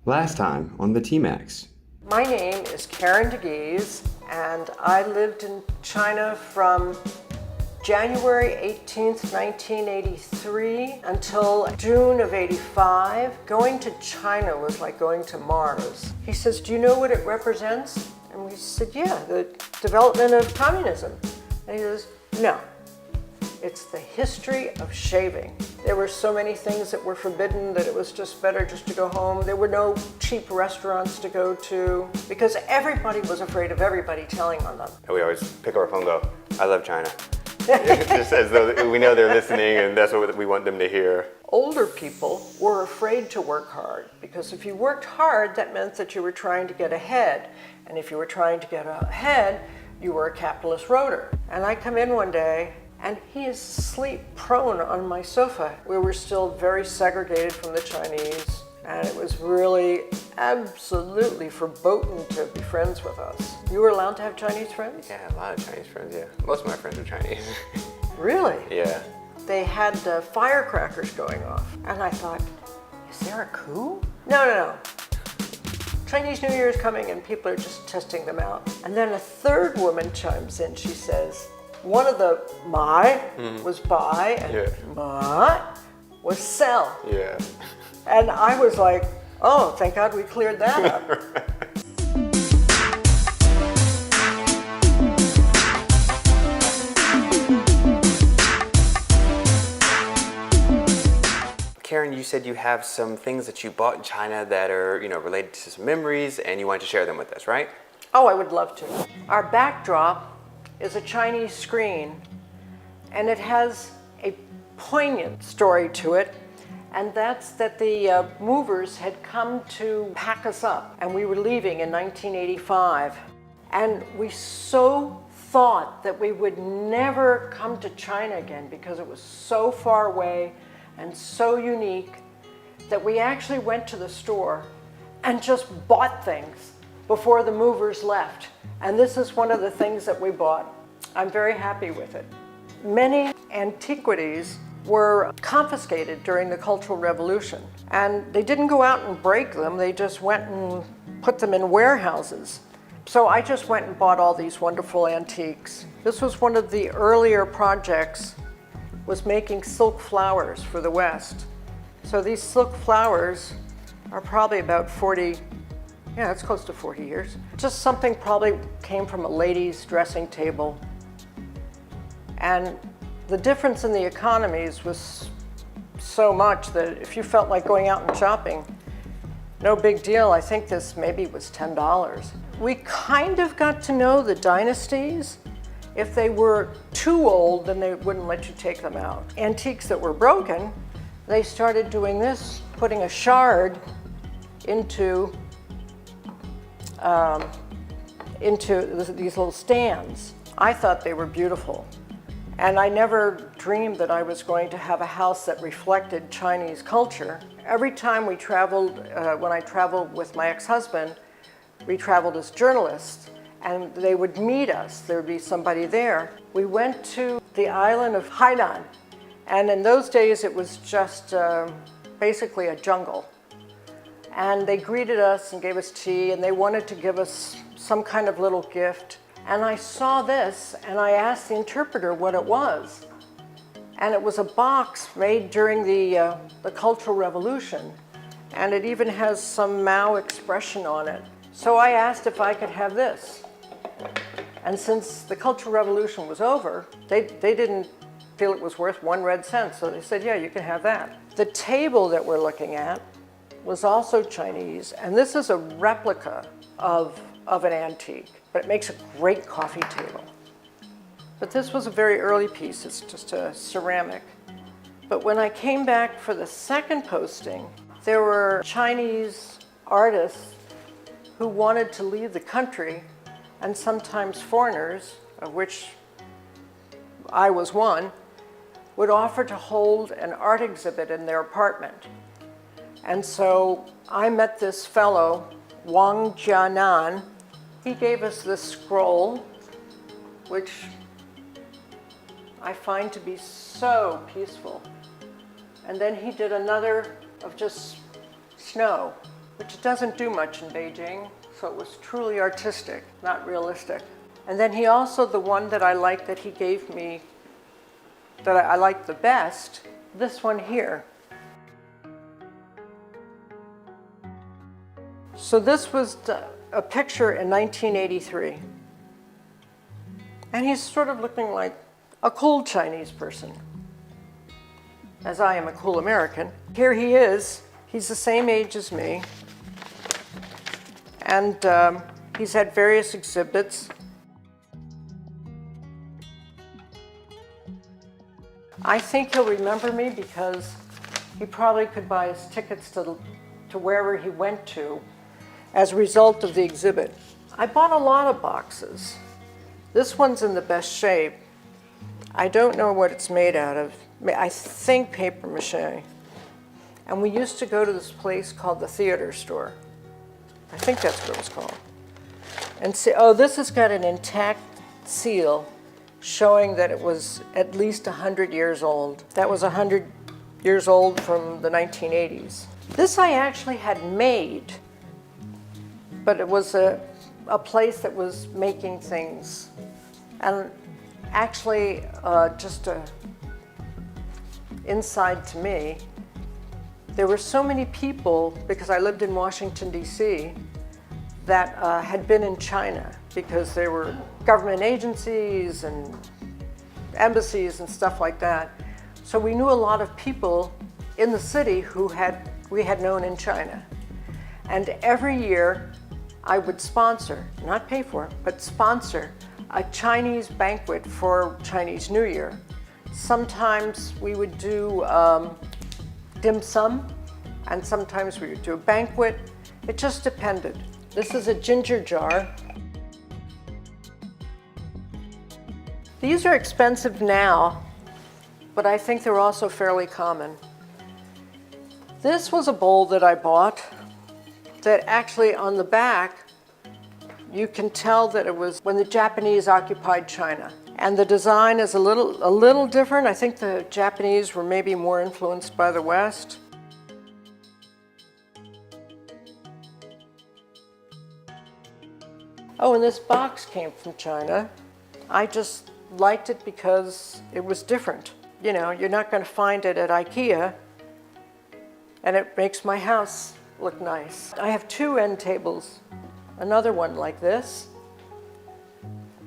Last time on the TMax. My name is Karen DeGeese, and I lived in China from January 18th, 1983 until June of 85. Going to China was like going to Mars. He says, "Do you know what it represents?" And we said, "Yeah, the development of communism." And he says, "No, it's the history of shaving. There were so many things that were forbidden that it was just better just to go home. There were no cheap restaurants to go to because everybody was afraid of everybody telling on them." We always pick up our phone and go, "I love China." Just as though we know they're listening and that's what we want them to hear. Older people were afraid to work hard because if you worked hard, that meant that you were trying to get ahead. And if you were trying to get ahead, you were a capitalist roader. And I come in one day and he is sleep prone on my sofa. We were still very segregated from the Chinese, and it was really absolutely verboten to be friends with us. You were allowed to have Chinese friends? Yeah, a lot of Chinese friends, yeah. Most of my friends are Chinese. Really? Yeah. They had firecrackers going off, and I thought, is there a coup? No. Chinese New Year is coming and people are just testing them out. And then a third woman chimes in. She says, one of the mai was buy and ma was sell. Yeah. And I was like, oh, thank God we cleared that up. Karen, you said you have some things that you bought in China that are, related to some memories and you wanted to share them with us, right? Oh, I would love to. Our backdrop is a Chinese screen, and it has a poignant story to it, and that's that the movers had come to pack us up, and we were leaving in 1985, and we so thought that we would never come to China again because it was so far away and so unique that we actually went to the store and just bought things before the movers left. And this is one of the things that we bought. I'm very happy with it. Many antiquities were confiscated during the Cultural Revolution, and they didn't go out and break them, they just went and put them in warehouses. So I just went and bought all these wonderful antiques. This was one of the earlier projects, was making silk flowers for the West. So these silk flowers are probably about 40, yeah, it's close to 40 years. Just something probably came from a lady's dressing table. And the difference in the economies was so much that if you felt like going out and shopping, no big deal. I think this maybe was $10. We kind of got to know the dynasties. If they were too old, then they wouldn't let you take them out. Antiques that were broken, they started doing this, putting a shard into these little stands. I thought they were beautiful. And I never dreamed that I was going to have a house that reflected Chinese culture. Every time we traveled, when I traveled with my ex-husband, we traveled as journalists, and they would meet us. There would be somebody there. We went to the island of Hainan, and in those days it was just basically a jungle. And they greeted us and gave us tea, and they wanted to give us some kind of little gift. And I saw this, and I asked the interpreter what it was. And it was a box made during the Cultural Revolution, and it even has some Mao expression on it. So I asked if I could have this. And since the Cultural Revolution was over, they didn't feel it was worth 1 red cent, so they said, yeah, you can have that. The table that we're looking at was also Chinese, and this is a replica of an antique, but it makes a great coffee table. But this was a very early piece, it's just a ceramic. But when I came back for the second posting, there were Chinese artists who wanted to leave the country, and sometimes foreigners, of which I was one, would offer to hold an art exhibit in their apartment. And so I met this fellow, Wang Jianan. He gave us this scroll, which I find to be so peaceful. And then he did another of just snow. which doesn't do much in Beijing, so it was truly artistic, not realistic. And then he also, the one that I liked that he gave me, that I liked the best, this one here. So this was a picture in 1983. And he's sort of looking like a cool Chinese person, as I am a cool American. Here he is. He's the same age as me. And he's had various exhibits. I think he'll remember me because he probably could buy us tickets to wherever he went to as a result of the exhibit. I bought a lot of boxes. This one's in the best shape. I don't know what it's made out of. I think paper mache. And we used to go to this place called the Theater Store. I think that's what it was called. And see, oh, this has got an intact seal showing that it was at least 100 years old. That was 100 years old from the 1980s. This I actually had made, but it was a place that was making things. And actually, just inside to me, there were so many people, because I lived in Washington, D.C., that had been in China because there were government agencies and embassies and stuff like that. So we knew a lot of people in the city who we had known in China. And every year I would sponsor, not pay for, but sponsor a Chinese banquet for Chinese New Year. Sometimes we would do dim sum, and sometimes we would do a banquet. It just depended. This is a ginger jar. These are expensive now, but I think they're also fairly common. This was a bowl that I bought that actually on the back, you can tell that it was when the Japanese occupied China. And the design is a little different. I think the Japanese were maybe more influenced by the West. Oh, and this box came from China. I just liked it because it was different. You know, you're not going to find it at IKEA, and it makes my house look nice. I have two end tables, another one like this.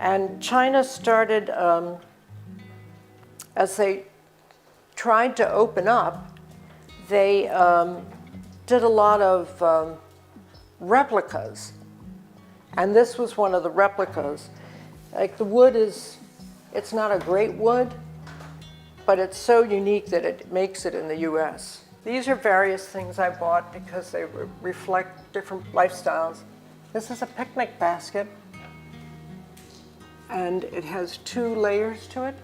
And China started, as they tried to open up, they did a lot of replicas. And this was one of the replicas. Like the wood it's not a great wood, but it's so unique that it makes it in the US. These are various things I bought because they reflect different lifestyles. This is a picnic basket, and it has 2 layers to it.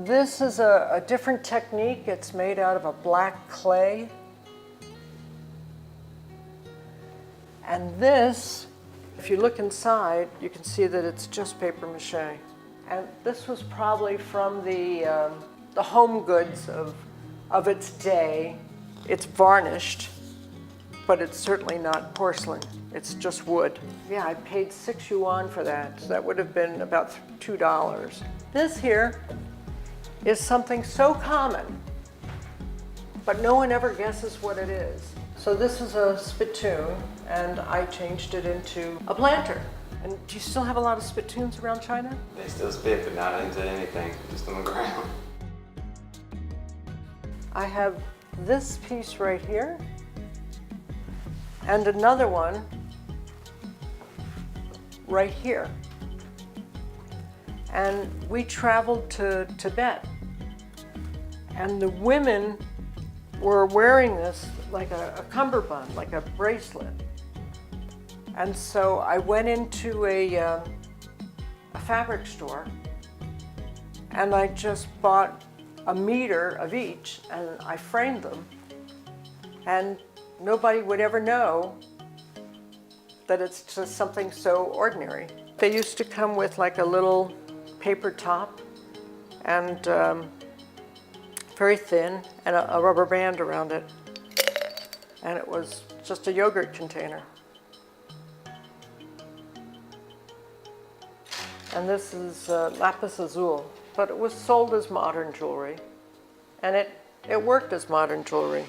This is a different technique. It's made out of a black clay. And this, if you look inside, you can see that it's just paper mache. And this was probably from the home goods of its day. It's varnished, but it's certainly not porcelain. It's just wood. Yeah, I paid 6 yuan for that. So that would have been about $2. This here is something so common, but no one ever guesses what it is. So this is a spittoon, and I changed it into a planter. And do you still have a lot of spittoons around China? They still spit, but not into anything, just on the ground. I have this piece right here, and another one right here. And we traveled to Tibet, and the women were wearing this like a cummerbund, like a bracelet. And so I went into a fabric store, and I just bought a meter of each, and I framed them, and nobody would ever know that it's just something so ordinary. They used to come with like a little paper top, and very thin, and a rubber band around it. and it was just a yogurt container. And this is lapis azul, but it was sold as modern jewelry, and it worked as modern jewelry.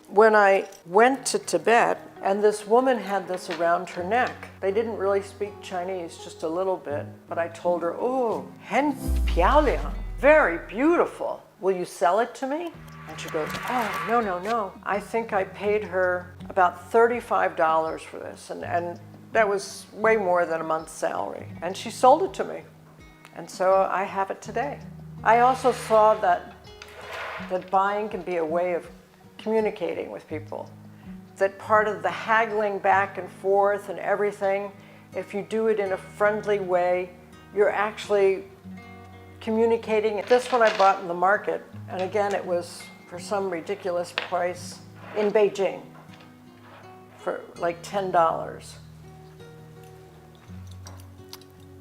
When I went to Tibet, and this woman had this around her neck, they didn't really speak Chinese, just a little bit, but I told her, oh, hen piaoliang, very beautiful. Will you sell it to me? And she goes, oh, no, no, no. I think I paid her about $35 for this, and that was way more than a month's salary. And she sold it to me. And so I have it today. I also saw that buying can be a way of communicating with people. That part of the haggling back and forth and everything, if you do it in a friendly way, you're actually communicating. This one I bought in the market, and again, it was for some ridiculous price in Beijing for like $10.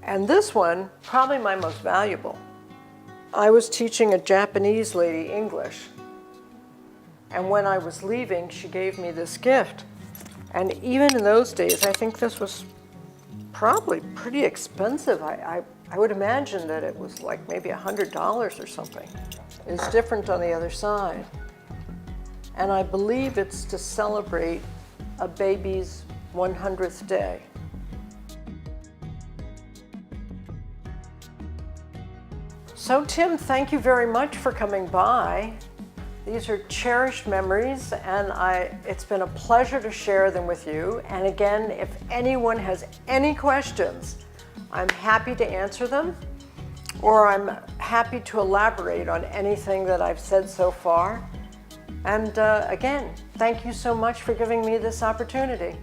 And this one, probably my most valuable. I was teaching a Japanese lady English, and when I was leaving, she gave me this gift. And even in those days, I think this was probably pretty expensive. I would imagine that it was like maybe $100 or something. It's different on the other side. And I believe it's to celebrate a baby's 100th day. So Tim, thank you very much for coming by. These are cherished memories, and it's been a pleasure to share them with you. And again, if anyone has any questions, I'm happy to answer them, or I'm happy to elaborate on anything that I've said so far. And again, thank you so much for giving me this opportunity.